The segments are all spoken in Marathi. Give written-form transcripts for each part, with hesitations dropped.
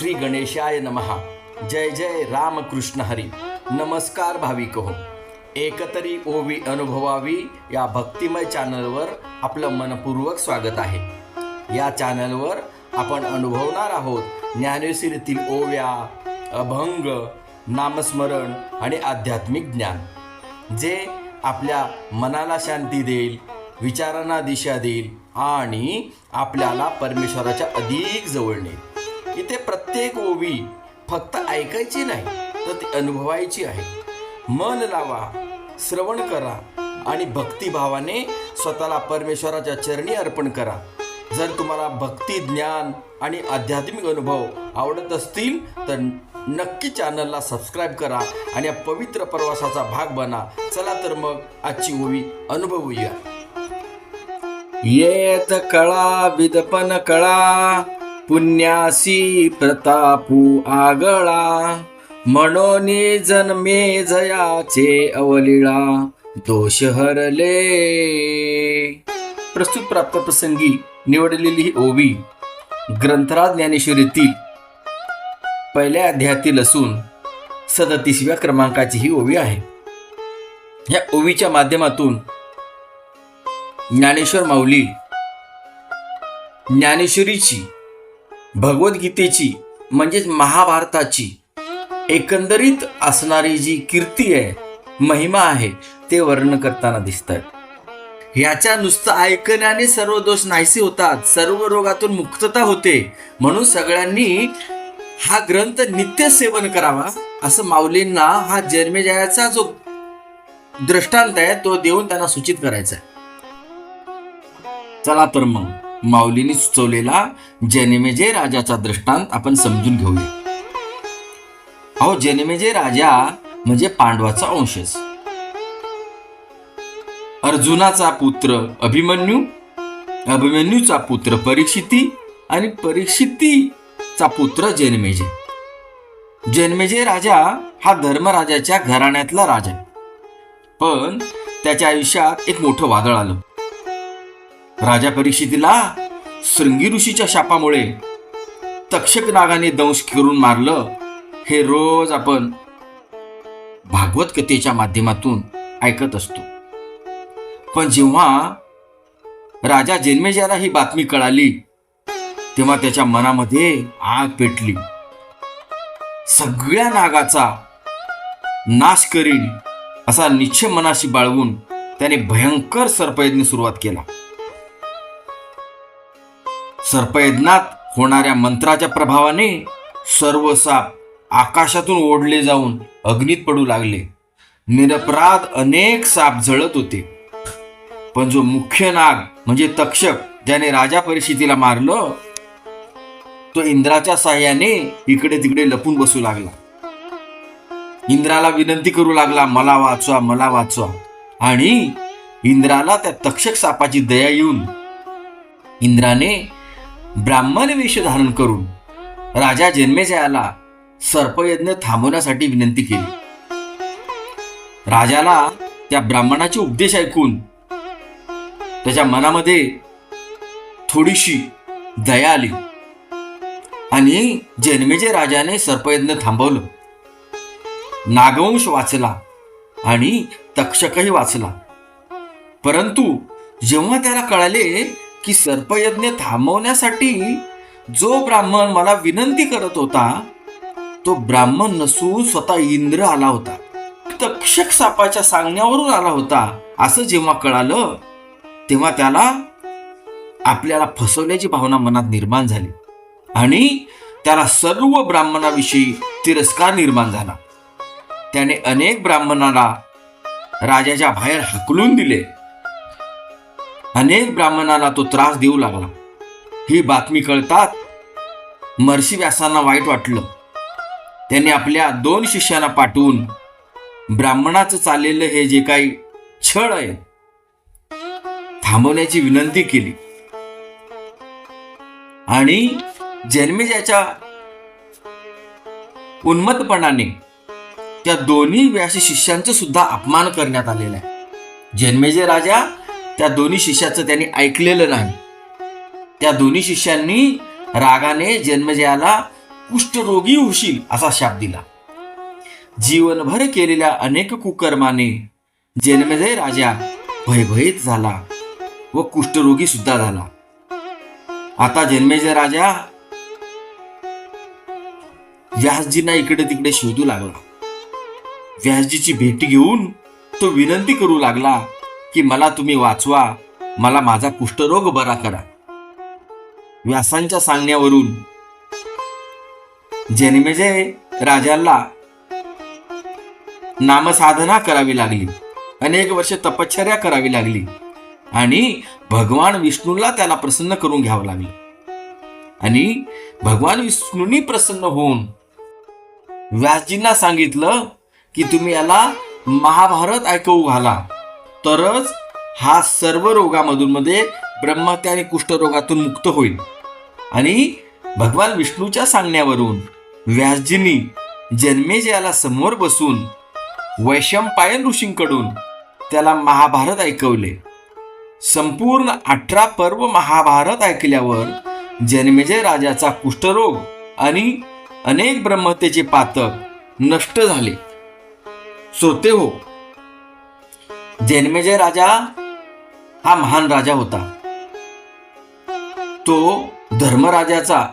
श्री गणेशाय नमः. जय जय रामकृष्ण हरी. नमस्कार भाविक हो. एकतरी ओवी अनुभवावी या भक्तिमय चॅनलवर आपलं मनपूर्वक स्वागत आहे. या चॅनलवर आपण अनुभवणार आहोत ज्ञानेश्वरीतील ओव्या, अभंग, नामस्मरण आणि आध्यात्मिक ज्ञान, जे आपल्या मनाला शांती देईल, विचारांना दिशा देईल आणि आपल्याला परमेश्वराच्या अधिक जवळ नेईल. इथे प्रत्येक ओवी फक्त ऐकायची नाही, तर ती अनुभवायची आहे. मन लावा, श्रवण करा आणि भक्तिभावाने स्वतःला परमेश्वराच्या चरणी अर्पण करा. जर तुम्हाला भक्ती, ज्ञान आणि आध्यात्मिक अनुभव आवडत असतील तर नक्की चॅनलला सबस्क्राईब करा आणि या पवित्र प्रवासाचा भाग बना. चला तर मग आजची ओवी अनुभवूया. येत कळा विदपन कळा, पुण्यासी प्रतापू आगळा, मनोनी जन्मे जयाचे अवलीळा, दोष हरले. प्रस्तुत प्राप्त प्रसंगी निवडलेली ही ओवी ग्रंथराज ज्ञानेश्वरीतील पहिल्या अध्यायातील असून 37व्या क्रमांकाची ही ओवी आहे. या ओवीच्या माध्यमातून ज्ञानेश्वर माऊली ज्ञानेश्वरीची, भगवद्गीतेची म्हणजेच महाभारताची एकंदरीत असणारी जी कीर्ती आहे, महिमा आहे, ते वर्णन करताना दिसत आहेत. ह्याच्या नुसतं ऐकण्याने सर्व दोष नाहीसे होतात, सर्व रोगातून मुक्तता होते. म्हणून सगळ्यांनी हा ग्रंथ नित्य सेवन करावा, असं माऊलींना हा जन्मेजयाचा जो दृष्टांत आहे तो देऊन त्यांना सूचित करायचा आहे. चला तर मग माऊलींनी सुचवलेला जन्मेजय राजाचा दृष्टांत आपण समजून घेऊया. अहो, जन्मेजय राजा म्हणजे पांडवाचा वंशज. अर्जुनाचा पुत्र अभिमन्यू, अभिमन्यूचा पुत्र परीक्षिती आणि परीक्षितीचा पुत्र जन्मेजय. जन्मेजय राजा हा धर्मराजाच्या घराण्यातला राजा, पण त्याच्या आयुष्यात एक मोठं वादळ आलं. राजा परीक्षितीला शृंगी ऋषीच्या शापामुळे तक्षक नागाने दंश करून मारलं. हे रोज आपण भागवत कथेच्या माध्यमातून ऐकत असतो. पण जेव्हा राजा जन्मेजयाला ही बातमी कळाली तेव्हा त्याच्या मनामध्ये आग पेटली. सगळ्या नागाचा नाश करीन असा निश्चय मनाशी बाळगून त्याने भयंकर सर्पयज्ञ सुरुवात केला. सर्पयज्ञात होणाऱ्या मंत्राच्या प्रभावाने सर्व साप आकाशातून ओढले जाऊन अग्नीत पडू लागले. निरपराध अनेक साप जळत होते. पण जो मुख्य नाग म्हणजे तक्षक, ज्याने राजा परीक्षितीला मारलं, तो इंद्राच्या साह्याने इकडे तिकडे लपून बसू लागला. इंद्राला विनंती करू लागला, मला वाचवा, मला वाचवा. आणि इंद्राला त्या तक्षक सापाची दया येऊन इंद्राने ब्राह्मण वेश धारण करून राजा जन्मेजयाला सर्पयज्ञ थांबवण्यासाठी विनंती केली. राजाला त्या ब्राह्मणाचे उपदेश ऐकून त्याच्या मनामध्ये थोडीशी दया आली आणि जन्मेजय राजाने सर्पयज्ञ थांबवलं. नागवंश वाचला आणि तक्षकही वाचला. परंतु जेव्हा त्याला कळाले की सर्पयज्ञ थांबवण्यासाठी जो ब्राह्मण मला विनंती करत होता तो ब्राह्मण नसून स्वतः इंद्र आला होता, तक्षक सापाच्या सांगण्यावरून आला होता, असं जेव्हा कळालं तेव्हा त्याला आपल्याला फसवल्याची भावना मनात निर्माण झाली आणि त्याला सर्व ब्राह्मणाविषयी तिरस्कार निर्माण झाला. त्याने अनेक ब्राह्मणाला राजाच्या बाहेर हाकलून दिले. अनेक ब्राह्मणांना तो त्रास देऊ लागला. ही बातमी कळतात महर्षी व्यासांना वाईट वाटलं. त्यांनी आपल्या 2 शिष्यांना पाठवून ब्राह्मणाचं चाललेलं हे जे काही छळ आहे थांबवण्याची विनंती केली. आणि जन्मेजयाच्या उन्मत्तपणाने त्या दोन्ही व्यासी शिष्यांचा सुद्धा अपमान करण्यात आलेला आहे. जन्मेजय राजा त्या दोन्ही शिष्याचं त्यांनी ऐकलेलं नाही. त्या दोन्ही शिष्यांनी रागाने जन्मेजयाला कुष्ठरोगी होशील असा शाप दिला. जीवनभर केलेल्या अनेक कुकर्माने जन्मेजय राजा भयभीत झाला व कुष्ठरोगी सुद्धा झाला. आता जन्मेजय राजा व्यासजींना इकडे तिकडे शोधू लागला. व्यासजीची भेट घेऊन तो विनंती करू लागला की मला तुम्ही वाचवा, मला माझा कुष्ठरोग बरा करा. व्यासांच्या सांगण्यावरून जन्मेजय राजाला नामसाधना करावी लागली, अनेक वर्ष तपश्चर्या करावी लागली आणि भगवान विष्णूला त्याला प्रसन्न करून घ्यावं लागलं. आणि भगवान विष्णूंनी प्रसन्न होऊन व्यासजींना सांगितलं की तुम्ही याला महाभारत ऐकवू घाला, तरच हा सर्व रोगामधून मध्ये ब्रह्महत्या आणि कुष्ठरोगातून मुक्त होईल. आणि भगवान विष्णूच्या सांगण्यावरून व्यासजींनी जन्मेजयाला समोर बसून वैशंपायन ऋषींकडून त्याला महाभारत ऐकवले. संपूर्ण 18 पर्व महाभारत ऐकल्यावर जन्मेजय राजाचा कुष्ठरोग आणि अनेक ब्रह्महत्येचे पातक नष्ट झाले. श्रोते हो, जन्मेजय राजा हा महान राजा होता. तो धर्मराजाचा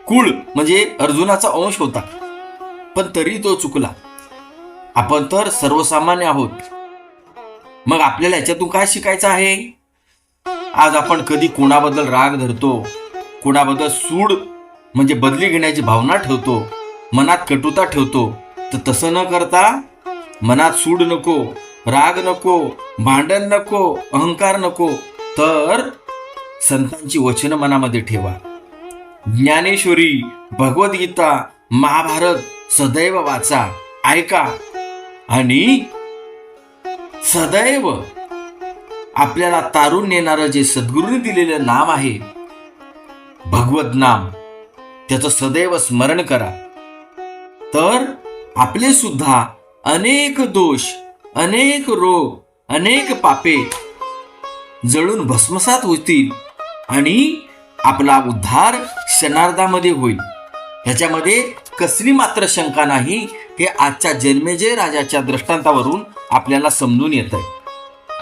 कुळ म्हणजे अर्जुनाचा अंश होता, पण तरी तो चुकला. आपण तर सर्वसामान्य आहोत. मग आपल्याला याच्यातून काय शिकायचं आहे? आज आपण कधी कोणाबद्दल राग धरतो, कोणाबद्दल सूड म्हणजे बदली घेण्याची भावना ठेवतो, मनात कटुता ठेवतो. तर तसं न करता मनात सूड नको, राग नको, भांडण नको, अहंकार नको, तर संतांची वचनं मनामध्ये ठेवा. ज्ञानेश्वरी, भगवद्गीता, महाभारत सदैव वाचा, ऐका आणि सदैव आपल्याला तारून नेणारं जे सद्गुरूंनी दिलेलं नाम आहे भगवत नाम, त्याचं सदैव स्मरण करा. तर आपले सुद्धा अनेक दोष, अनेक रोग, अनेक पापे जळून भस्मसात होतील आणि आपला उद्धार क्षणार्धामध्ये होईल. ह्याच्यामध्ये कसली मात्र शंका नाही. हे आजच्या जन्मेजय राजाच्या दृष्टांतावरून आपल्याला समजून येत आहे.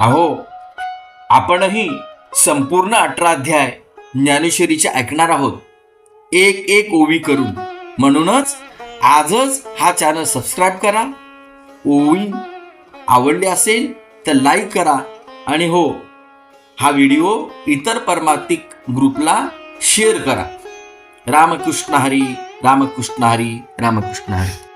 अहो, आपणही संपूर्ण 18 अध्याय ज्ञानेश्वरीचे ऐकणार आहोत, एक एक ओवी करून. म्हणूनच आजच हा चॅनल सबस्क्राईब करा. ओवी आवडली असेल तर लाईक करा आणि हो, हा व्हिडिओ इतर परमार्थिक ग्रुपला शेअर करा. रामकृष्ण हरी, रामकृष्ण हरी, रामकृष्ण हरी.